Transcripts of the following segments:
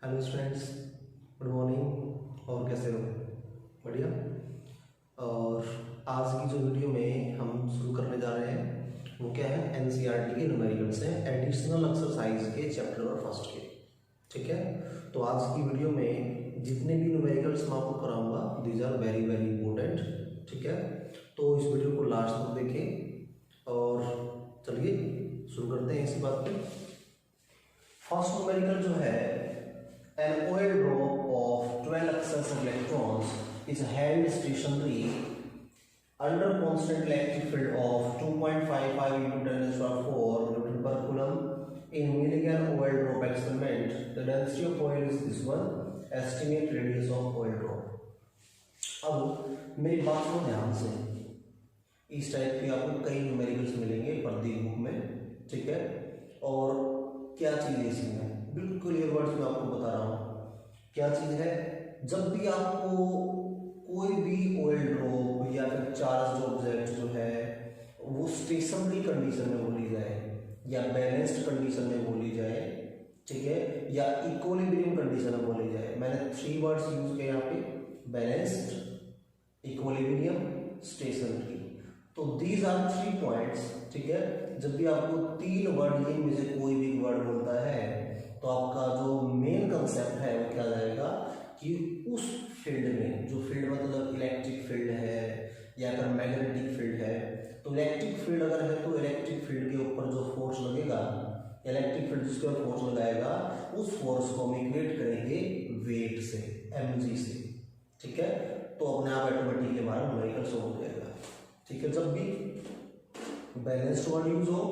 Hello students, good morning. और कैसे हो? बढ़िया। और आज की जो वीडियो में हम शुरू करने जा रहे हैं वो क्या है, एनसीईआरटी के न्यूमेरिकल्स हैं, एडिशनल एक्सरसाइज के चैप्टर और फर्स्ट के। ठीक है, तो आज की वीडियो में जितने भी न्यूमेरिकल्स मैं आपको कराऊंगा these are very very important. ठीक है, तो इस वीडियो को लास्ट तक देखें और चलिए शुरू करते हैं इसी बात पे। फर्स्ट न्यूमेरिकल जो है, an oil drop of 12 excess electrons is held stationary under constant electric field of 2.55 into 10 to the 4 Newton per coulomb in Millikan oil drop experiment. The density of oil is this one. Estimate radius of oil drop. अब मेरी बात को ध्यान से, इस type के आपको कई न्यूमेरिकल्स मिलेंगे प्रत्येक बुक में। ठीक है, और क्या चीज़ है इसमें, बिल्कुल क्लियर वर्ड्स में आपको बता रहा हूँ क्या चीज़ है। जब भी आपको कोई भी ऑयल ड्रॉप या फिर चार्ज ऑब्जेक्ट जो है वो स्टेशनरी कंडीशन में बोली जाए या बैलेंस्ड कंडीशन में बोली जाए, ठीक है, या इक्विलिब्रियम कंडीशन में बोली जाए, मैंने 3 वर्ड्स यूज किए यहाँ पे, बैलेंस्ड, इक्विलिब्रियम, स्टेशनरी। तो दीज आर 3 पॉइंट्स। ठीक है, जब भी आपको 3 वर्ड में से कोई भी वर्ड बोलता है तो आपका जो मेन कंसेप्ट है वो क्या जाएगा कि उस फील्ड में, जो फील्ड मतलब इलेक्ट्रिक फील्ड है या फिर मैग्नेटिक फील्ड है, तो इलेक्ट्रिक फील्ड अगर है तो इलेक्ट्रिक फील्ड के ऊपर जो फोर्स लगेगा, इलेक्ट्रिक फील्ड जिसके ऊपर फोर्स लगाएगा उस फोर्स को हम इक्वेट करेंगे वेट से, mg से। ठीक है, तो अपने आप ऑटोमेटिकली हमारा न्यूमेरिकल सॉल्व हो जाएगा। ठीक है, जब भी बैलेंस्ड वर्ड यूज हो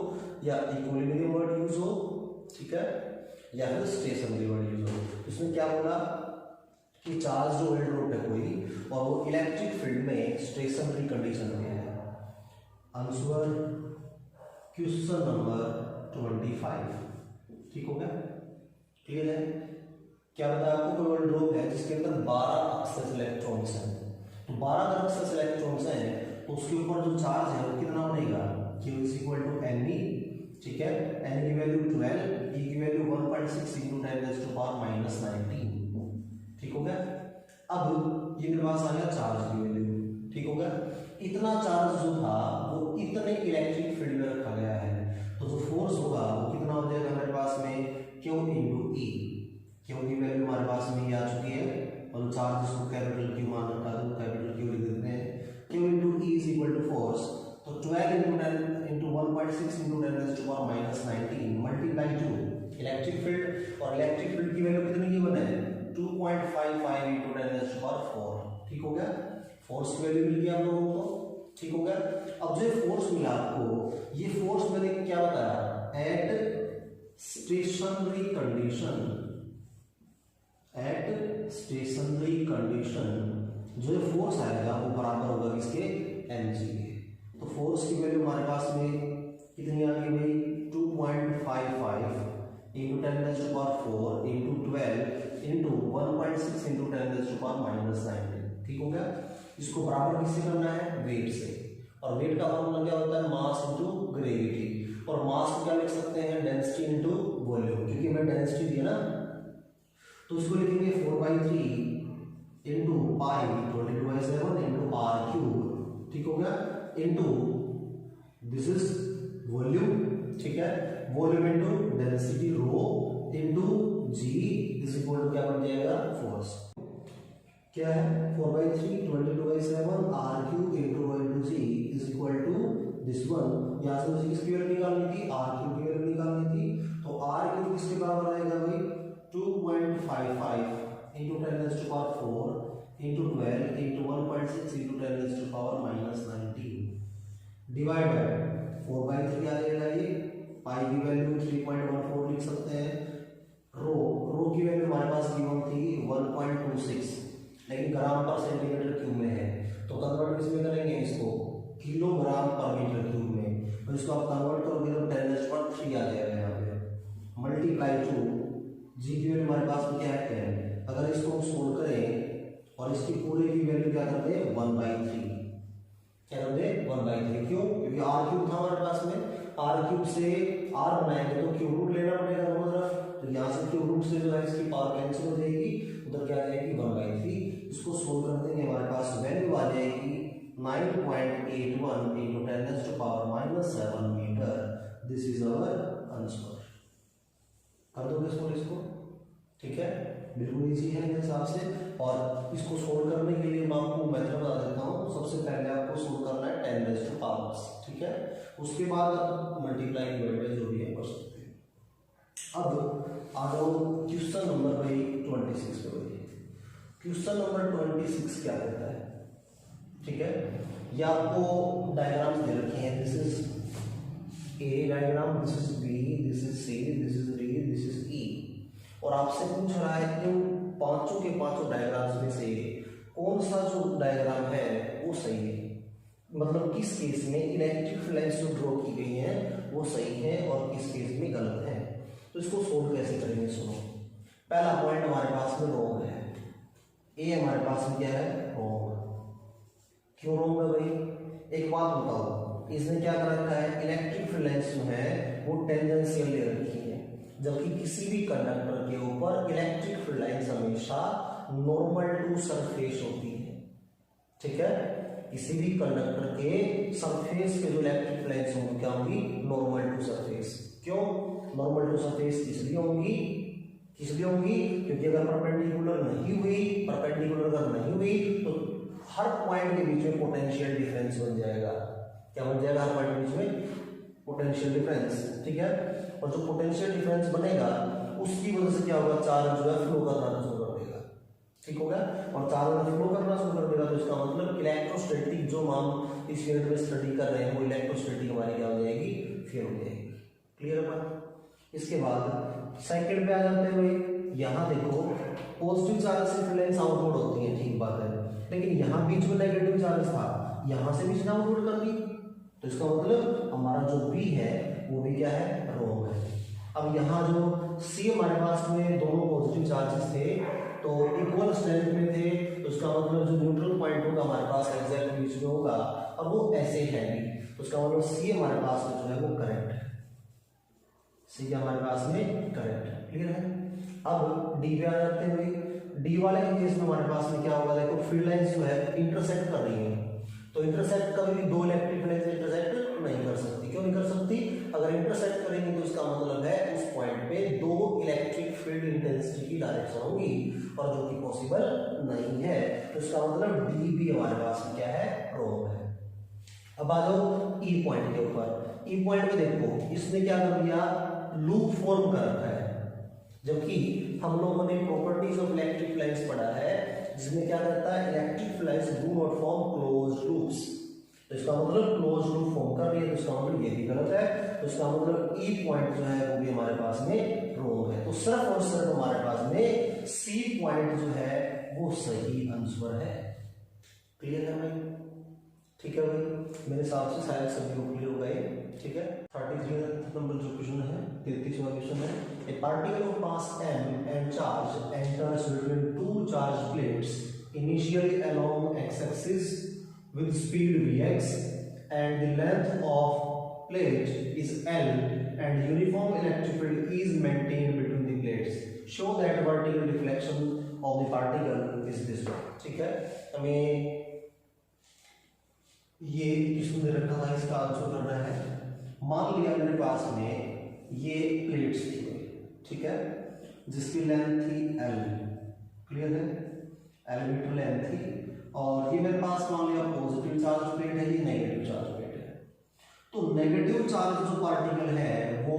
या इक्विलिब्रियम वर्ड यूज हो, ठीक है, या फिर स्टेशनरी वर्ड यूज हो, इसमें क्या बोला कि चार्ज जो ऑयल ड्रॉप है कोई और वो इलेक्ट्रिक फील्ड में स्टेशनरी कंडीशन में है। Answer question number 25। ठीक हो गया, क्लियर है। क्या बताया आपको, कोई ऑयल ड्रॉप है जिसके अंदर 12 एक्सेस इलेक्ट्रॉन्स हैं, तो 12 एक्सेस इलेक्ट्रॉन्स हैं तो उसके ऊपर जो चार्ज है वो कितना बनेगा, Q is equal to Ne। ठीक है, N की वैल्यू 12, E की वैल्यू 1.6 into 10⁻⁻19। ठीक हो गया। अब ये मेरे पास आ गया चार्ज की वैल्यू। ठीक हो गया, इतना चार्ज जो था वो इतने इलेक्ट्रिक फील्ड में रखा गया है, तो जो फोर्स होगा वो कितना हो जाएगा मेरे पास में, Q into E। Q की वैल्यू हमारे पास में आ चुकी है और चार्ज इसको कैपिटल Q मान रखा है तो कैपिटल Q लिख देते हैं। Q into E is equal to force, तो 12 into 10 into 1.6 into 10⁻⁻19 multiply two electric field, और इलेक्ट्रिक फील्ड की वैल्यू कितनी की बने, 2.55 into 10⁻⁴। ठीक हो गया, फोर्स की वैल्यू मिल गई आप लोगों को। ठीक हो गया, अब जो फोर्स मिला आपको, ये फोर्स मैंने क्या बताया, at stationary condition, at stationary condition जो फोर्स आएगा वो बराबर होगा किसके, mg के। तो फोर्स की वैल्यू हमारे पास में कितनी आ गई भाई, 2.55 into 10⁻⁴ into 12 into 1.6 into 10⁻⁻19। ठीक हो गया, इसको बराबर किससे करना है, वेट से, और वेट का फॉर्मूला क्या होता है, मास इनटू ग्रेविटी, और मास को क्या लिख सकते हैं, डेंसिटी इनटू वॉल्यूम, क्योंकि हमें डेंसिटी दी ना, तो इसको लिखेंगे 4/3 into pi 22/7 into r³। ठीक हो गया, इनटू दिस इज वॉल्यूम। ठीक है, volume into density rho into g is equal to क्या बन जाएगा, फोर्स। क्या है, 4/3 22/7 r³ into rho into g is equal to this one. यहां से मुझे किसकी वैल्यू निकालनी थी, r³ की वैल्यू निकालनी थी, तो r³ किसके बराबर आएगा भाई, 2.55 into 10⁻⁴ into 12 into 1.6 into 10⁻⁻19 divide by 4/3 आ जाएगा ये, पाई की वैल्यू 3.14 लिख सकते हैं, रो की वैल्यू हमारे पास गिवन थी 1.26, लेकिन ग्राम पर सेंटीमीटर क्यूब में है, तो कन्वर्ट किसमें करेंगे इसको, किलोग्राम पर मीटर क्यूब में, तो इसको आप कन्वर्ट करोगे तो 10⁻³ आ जाएगा यहाँ पे, मल्टीप्लाई टू जी की वैल्यू हमारे पास में क्या है, अगर इसको हम सोल्व करें और इसकी पूरे की वैल्यू क्या कर दे, 1/3, क्या कर दे, 1/3। क्यों, क्योंकि r³ था हमारे पास में, r³ से r बनाएंगे तो क्यूब रूट लेना पड़ेगा दोनों तरफ, तो यहाँ से क्यों रूट से जो है इसकी पावर कैंसिल हो जाएगी, उधर क्या आ जाएगी 1/3। इसको सोल्व कर देंगे, हमारे पास वैल्यू आ जाएगी 9.81 into 10⁻⁻7 meter. This is our answer. कर दोगे इसको, ठीक है, बिल्कुल इजी है मेरे हिसाब से। और इसको सोल्व करने के लिए मैं आपको मेथड बता देता हूँ। सबसे पहले आपको सोल्व करना है 10⁻⁻, ठीक है, उसके बाद आप मल्टीप्लाई डिवाइड जो भी है कर सकते हैं। अब आ जाओ क्वेश्चन नंबर 26 पे। क्वेश्चन नंबर 26 क्या कहता है, ठीक है, ये आपको डायग्राम्स दे रखे हैं। This is a diagram, this is B, this is C, this is D, this is E. और आपसे पूछ रहा है कि पांचों के पांचों डायग्राम्स में से कौन सा जो डायग्राम है वो सही है, मतलब किस केस में इलेक्ट्रिक लाइंस जो ड्रॉ की गई हैं वो सही है और किस केस में गलत है। तो इसको सोल्व कैसे करेंगे, सुनो। पहला पॉइंट हमारे पास में रोंग है, ए हमारे पास में क्या है, रोंग। क्यों रोंग है भाई, एक बात बताओ, इसने क्या कर रखा है, इलेक्ट्रिक फील्ड लाइंस जो है वो टेंजेंशियल ले रखी है, जबकि किसी भी कंडक्टर के ऊपर इलेक्ट्रिक फील्ड लाइंस हमेशा नॉर्मल टू सरफेस होती है, ठीक है। किसी भी कंडक्टर के सरफेस पे जो इलेक्ट्रिक फील्ड लाइंस होंगी क्या होंगी, नॉर्मल टू सरफेस। क्यों नॉर्मल टू सरफेस इसलिए होंगी क्योंकि अगर परपेंडिकुलर नहीं हुई तो हर पॉइंट के बीच में पोटेंशियल डिफरेंस बन जाएगा। क्या बन जाएगा, हर पॉइंट के बीच में पोटेंशियल डिफरेंस, ठीक है। और जो पोटेंशियल डिफरेंस बनेगा उसकी वजह से क्या होगा, चार्ज जो है फ्लो करना शुरू कर देगा, ठीक हो गया। और चार्ज फ्लो करना शुरू कर देगा तो इसका मतलब इलेक्ट्रोस्टैटिक जो हम इस यूनिट में स्टडी कर रहे हैं वो इलेक्ट्रोस्टैटिक हमारी क्या हो जाएगी, फेल हो जाएगी। क्लियर है बात। इसके बाद सेकंड पे आ जाते हैं भाई। यहाँ देखो पॉजिटिव चार्ज से फील्ड लाइंस आउटवर्ड होती है, ठीक बात है, लेकिन यहाँ बीच में नेगेटिव चार्ज था, यहाँ से बीच में आउटवर्ड कर दी, तो इसका मतलब हमारा जो बी है वो भी क्या है, रोंग है। अब यहाँ जो सी हमारे पास में दोनों पॉजिटिव चार्जेस थे तो इक्वल स्ट्रेंथ में थे, तो उसका मतलब जो न्यूट्रल पॉइंट होगा हमारे पास एग्जैक्ट बीच में होगा और वो ऐसे है भी, तो उसका मतलब सी हमारे पास में जो है वो करेक्ट है, सी हमारे पास में करेक्ट है। क्लियर है। अब डी पे आ जाते हैं भाई। डी वाले केस में हमारे पास में क्या होगा, देखो फील्ड लाइंस जो है इंटरसेक्ट कर रही है, तो इंटरसेक्ट कभी भी दो इलेक्ट्रिक फील्ड लाइंस इंटरसेक्ट नहीं कर सकती। क्यों नहीं कर सकती, अगर इंटरसेक्ट करेंगे तो इसका मतलब है उस पॉइंट पे दो इलेक्ट्रिक फील्ड इंटेंसिटी की डायरेक्शन होगी और जो कि पॉसिबल नहीं है, तो इसका मतलब डी भी हमारे पास में क्या है, रोंग है। अब आ जाओ ई पॉइंट के ऊपर। ई पॉइंट में देखो इसने क्या कर दिया, लूप फॉर्म कर रखा है, जबकि हम लोगों ने प्रॉपर्टीज ऑफ इलेक्ट्रिक लाइंस पढ़ा है जिसमें क्या कहता है, electric lines do not form closed loops, तो इसका मतलब क्लोज लूप फॉर्म कर रही है, तो इसका मतलब ये भी गलत है, तो इसका मतलब ई पॉइंट जो है वो भी हमारे पास में रोंग है। तो सिर्फ और सिर्फ हमारे पास में सी पॉइंट जो है वो सही आंसर है। क्लियर है भाई, ठीक है भाई, मेरे हिसाब से शायद सभी लोग क्लियर हो गए, ठीक है। 33 नंबर जो क्वेश्चन है, 33वां क्वेश्चन है, ए particle of mass m and charge enters between two charged plates initially along x-axis with speed vx and the length of plate is L and uniform electric field is maintained between the plates. Show that vertical deflection of the particle is this way। ठीक है, हमें ये question दे रखा था, इसका answer करना है। मान लिया मेरे पास में ये प्लेट्स थी, ठीक है, जिसकी लेंथ थी L, क्लियर है, L मीटर लेंथ थी, और ये मेरे पास मान लिया पॉजिटिव चार्ज प्लेट है, ये नेगेटिव चार्ज प्लेट है। तो नेगेटिव चार्ज जो पार्टिकल है वो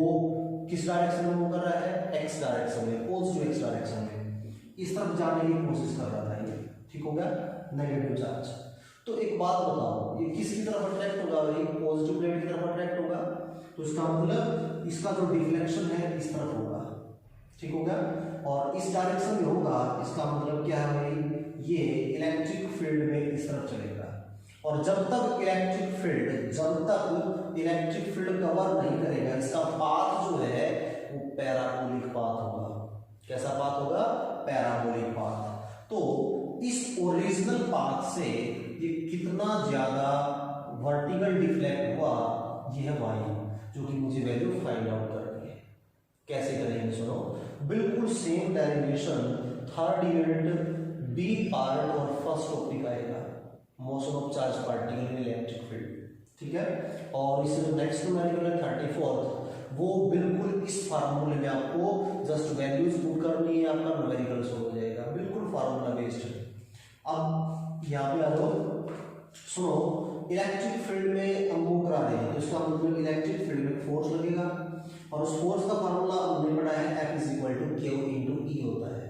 किस डायरेक्शन में मूव कर रहा है, x डायरेक्शन में, पॉजिटिव x डायरेक्शन में, इस तरफ जाने की कोशिश कर रहा था ये, ठीक हो गया, नेगेटिव चार्ज। तो एक बात बताओ, ये किसकी तरफ अट्रैक्ट होगा भाई, पॉजिटिव प्लेट की तरफ अट्रैक्ट होगा, तो इसका मतलब इसका जो डिफ्लेक्शन है इस तरफ होगा, ठीक हो गया, और इस डायरेक्शन में होगा, इसका मतलब क्या है भाई, ये इलेक्ट्रिक फील्ड में इस तरफ चलेगा, और जब तक इलेक्ट्रिक फील्ड कवर नहीं करेगा, इसका पाथ जो है वो पैराबोलिक पाथ होगा। कैसा पाथ होगा, पैराबोलिक पाथ। तो इस ओरिजिनल पाथ से ये कितना ज्यादा वर्टिकल डिफ्लेक्ट हुआ, ये है y, जो कि मुझे वैल्यू फाइंड आउट करनी है। कैसे करेंगे सुनो, बिल्कुल same derivation third unit B part और फर्स्ट टॉपिक आएगा, motion of charge particle in electric field, ठीक है। और इस नेक्स्ट न्यूमेरिकल है 34th, वो बिल्कुल इस फार्मूले में आपको जस्ट वैल्यूज पुट करनी है, आपका न्यूमेरिकल सॉल्व हो जाएगा, बिल्कुल फार्मूला बेस्ड है। अब यहाँ पे आ जाओ, सुनो, इलेक्ट्रिक फील्ड में हम वो करा रहे हैं, तो इसका मतलब इलेक्ट्रिक फील्ड में फोर्स लगेगा और उस फोर्स का फार्मूला हमने पढ़ा है F is equal to Q into E होता है,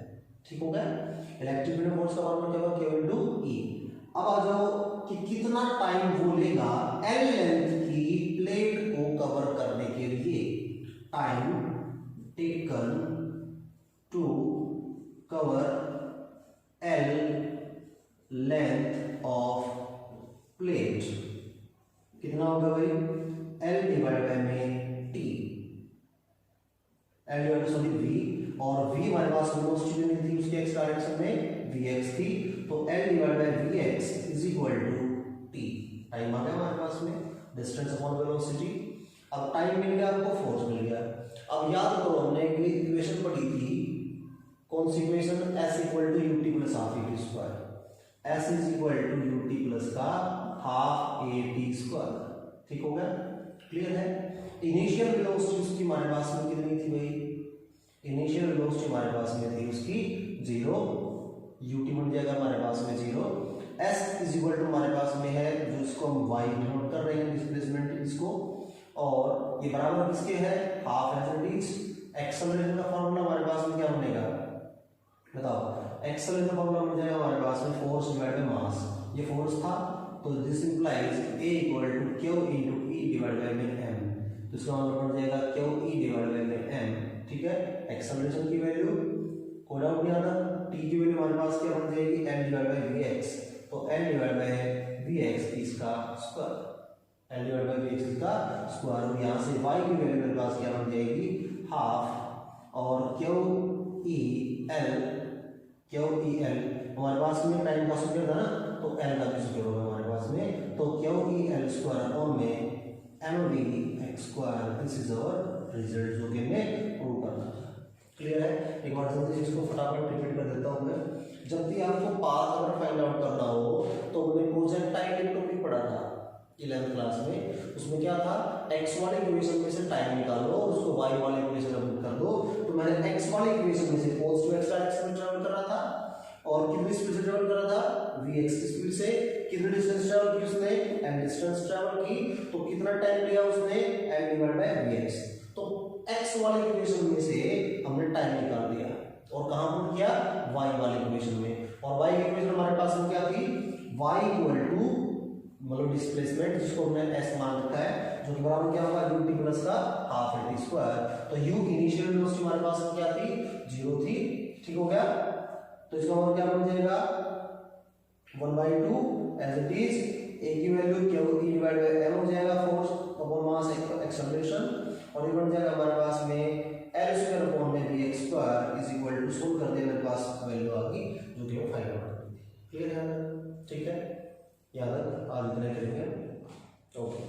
ठीक हो गया। इलेक्ट्रिक फील्ड में फोर्स का फार्मूला क्या होगा, Q इंटू E। अब आ जाओ कि कितना टाइम वो लेगा L लेंथ की प्लेट को कवर करने के लिए, time taken to cover L length of plate, कितना होगा भाई, L डिवाइड बाय में T, L divide sorry V, और V हमारे पास वेलोसिटी में थी उसके x डायरेक्शन में Vx थी, तो L divide by Vx is equal to T, time आ गया हमारे पास में, डिस्टेंस अपॉन वेलोसिटी। अब टाइम मिल गया आपको, फोर्स मिल गया। अब याद करो हमने एक इक्वेशन पढ़ी थी, कौन सी equation, S equal to ut plus half at square, S is equal to ut plus का हाफ at स्क्वायर, ठीक हो गया, क्लियर है। इनिशियल वेलोसिटी उसकी हमारे पास में कितनी थी भाई, इनिशियल वेलोसिटी हमारे पास में थी उसकी 0, ut बन जाएगा हमारे पास में 0, S इज इक्वल टू हमारे पास में है जो इसको हम y डिनोट कर रहे हैं डिस्प्लेसमेंट इसको, और ये बराबर किसके है, half as it is. Acceleration का फार्मूला हमारे पास में क्या बनेगा, बताओ, एक्सेलरेशन का फार्मूला बन जाएगा हमारे पास में फोर्स डिवाइड बाय मास, ये फोर्स था, तो this implies A equal to Q into E divide by में m, तो इसका मतलब बन जाएगा Q E डिवाइड बाय में m, ठीक है। एक्सेलरेशन की वैल्यू कोई डाउट नहीं आता, t की वैल्यू हमारे पास क्या बन जाएगी, m डिवाइड बाय vx, तो m डिवाइड बाय vx इसका square, l divide by vx इसका स्क्वायर, और यहाँ से y की वैल्यू मेरे पास क्या बन जाएगी, हाफ, और Q E L हमारे पास में टाइम का स्क्वायर था ना, तो L का भी स्क्वायर होगा हमारे पास में, तो Q E L square upon में mv square, this is our result जो कि हमने प्रूव करना था, क्लियर है। एक बार जल्दी से इसको फटाफट रिपीट कर देता हूँ मैं। जब भी आपको पाथ अगर फाइंड आउट करना हो तो हमने प्रोजेक्टाइल एक टॉपिक पढ़ा था 11th क्लास में, उसमें क्या था, x वाले इक्वेशन में से टाइम निकालो और उसको y वाले इक्वेशन में पुट कर दो, तो मैंने x वाले इक्वेशन में से पॉजिटिव x डायरेक्शन में ट्रैवल कर रहा था, और कितनी स्पीड से ट्रैवल कर रहा था, vx की स्पीड से, कितनी डिस्टेंस ट्रैवल की उसने, m डिस्टेंस ट्रैवल की, तो कितना टाइम लिया उसने, m डिवाइड बाय vx, तो x वाले इक्वेशन में से हमने टाइम निकाल दिया और कहां पुट किया, y वाले इक्वेशन में, और y की इक्वेशन हमारे पास में क्या थी, y इक्वल टू मतलब डिस्प्लेसमेंट जिसको हमने s मान रखा है, जो कि बराबर क्या होगा, ut प्लस का हाफ at स्क्वायर, तो u इनिशियल वेलोसिटी हमारे पास में क्या थी, 0 थी, ठीक हो गया। तो इसका मतलब क्या बन जाएगा, 1/2 एज इट इज, a की value Q E divide bye m हो जाएगा, फोर्स अपॉन मास एक्सेलरेशन, और ये बन जाएगा हमारे पास में L स्क्वायर अपॉन में vx square is equal to, solve कर दिया मेरे पास वैल्यू आ गई जो कि हम फाइंड आउट कर दी, क्लियर है, ठीक है, याद है, आज इतना करेंगे, ओके।